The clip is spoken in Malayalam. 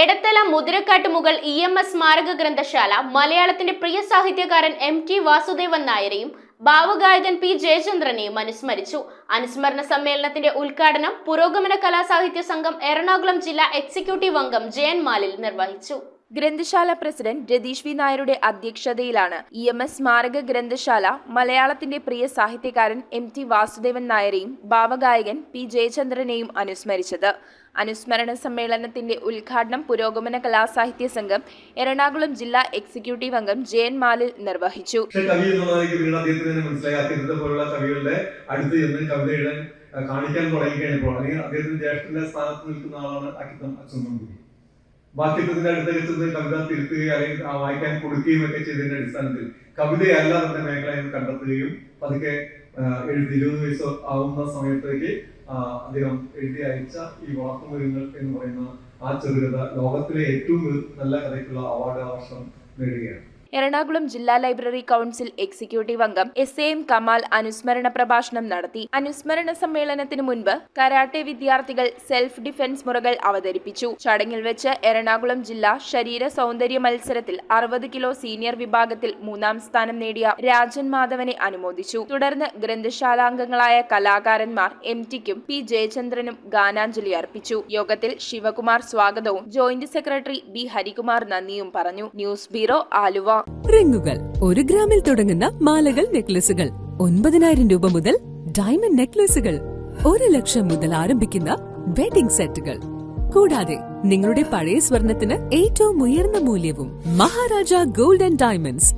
എടത്തല മുതിരക്കാട്ടുമുകൾ EMS സ്മാരക ഗ്രന്ഥശാല മലയാളത്തിന്റെ പ്രിയ സാഹിത്യകാരൻ MT വാസുദേവൻ നായരെയും ഭാവഗായകൻ P ജയചന്ദ്രനെയും അനുസ്മരിച്ചു. അനുസ്മരണ സമ്മേളനത്തിന്റെ ഉദ്ഘാടനം പുരോഗമന കലാസാഹിത്യ സംഘം എറണാകുളം ജില്ലാ എക്സിക്യൂട്ടീവ് അംഗം ജയൻ മാലിൽ നിർവഹിച്ചു. ഗ്രന്ഥശാല പ്രസിഡന്റ് രതീഷ് വി നായരുടെ അധ്യക്ഷതയിലാണ് EMS സ്മാരക ഗ്രന്ഥശാല മലയാളത്തിന്റെ പ്രിയ സാഹിത്യകാരൻ MT വാസുദേവൻ നായരെയും ഭാവഗായകൻ P ജയചന്ദ്രനെയും അനുസ്മരിച്ചത്. അനുസ്മരണ സമ്മേളനത്തിന്റെ ഉദ്ഘാടനം പുരോഗമന കലാസാഹിത്യ സംഘം എറണാകുളം ജില്ലാ എക്സിക്യൂട്ടീവ് അംഗം ജയൻ മാലിൽ നിർവഹിച്ചു. കാണിക്കാൻ തുടങ്ങിക്കഴിഞ്ഞപ്പോൾ അല്ലെങ്കിൽ അദ്ദേഹത്തിന്റെ ജ്യേഷ്ഠന്റെ സ്ഥാനത്ത് നിൽക്കുന്ന ആളാണ് അച്ഛൻ നമ്പൂതിരി. വാക്യത്തിന്റെ അടുത്തേക്ക് ചെന്ന് കവിത തിരുത്തുകയും അല്ലെങ്കിൽ വായിക്കാൻ കൊടുക്കുകയും ഒക്കെ ചെയ്തതിന്റെ അടിസ്ഥാനത്തിൽ കവിതയല്ല തന്റെ മേഖല എന്ന് കണ്ടെത്തുകയും പതുക്കെ 20 വയസ്സ് ആവുന്ന സമയത്തേക്ക് അദ്ദേഹം എഴുതി അയച്ച ഈ വളർത്തുമൃഗങ്ങൾ എന്ന് പറയുന്ന ആ ചെറുകഥ ലോകത്തിലെ ഏറ്റവും നല്ല കഥയ്ക്കുള്ള അവാർഡ് ആ വർഷം നേടുകയാണ്. എറണാകുളം ജില്ലാ ലൈബ്രറി കൗൺസിൽ എക്സിക്യൂട്ടീവ് അംഗം SAM കമാൽ അനുസ്മരണ പ്രഭാഷണം നടത്തി. അനുസ്മരണ സമ്മേളനത്തിന് മുൻപ് കരാട്ടെ വിദ്യാർത്ഥികൾ സെൽഫ് ഡിഫൻസ് മുറകൾ അവതരിപ്പിച്ചു. ചടങ്ങിൽ വെച്ച് എറണാകുളം ജില്ലാ ശരീര സൗന്ദര്യ മത്സരത്തിൽ 60 കിലോ സീനിയർ വിഭാഗത്തിൽ 3ാം സ്ഥാനം നേടിയ രാജൻ മാധവനെ അനുമോദിച്ചു. തുടർന്ന് ഗ്രന്ഥശാലാംഗങ്ങളായ കലാകാരന്മാർ MTക്കും P ജയചന്ദ്രനും ഗാനാഞ്ജലി അർപ്പിച്ചു. യോഗത്തിൽ ശിവകുമാർ സ്വാഗതവും ജോയിന്റ് സെക്രട്ടറി B ഹരികുമാർ നന്ദിയും പറഞ്ഞു. News bureau, Aluva. റിങ്ങുകൾ 1 ഗ്രാമിൽ തുടങ്ങുന്ന മാലകൾ, നെക്ലസുകൾ 9,000 രൂപ മുതൽ ഡയമണ്ട് നെക്ലസുകൾ 1 ലക്ഷം മുതൽ ആരംഭിക്കുന്ന വെഡിംഗ് സെറ്റുകൾ. കൂടാതെ നിങ്ങളുടെ പഴയ സ്വർണത്തിന് ഏറ്റവും ഉയർന്ന മൂല്യവും. Maharaja gold and diamonds,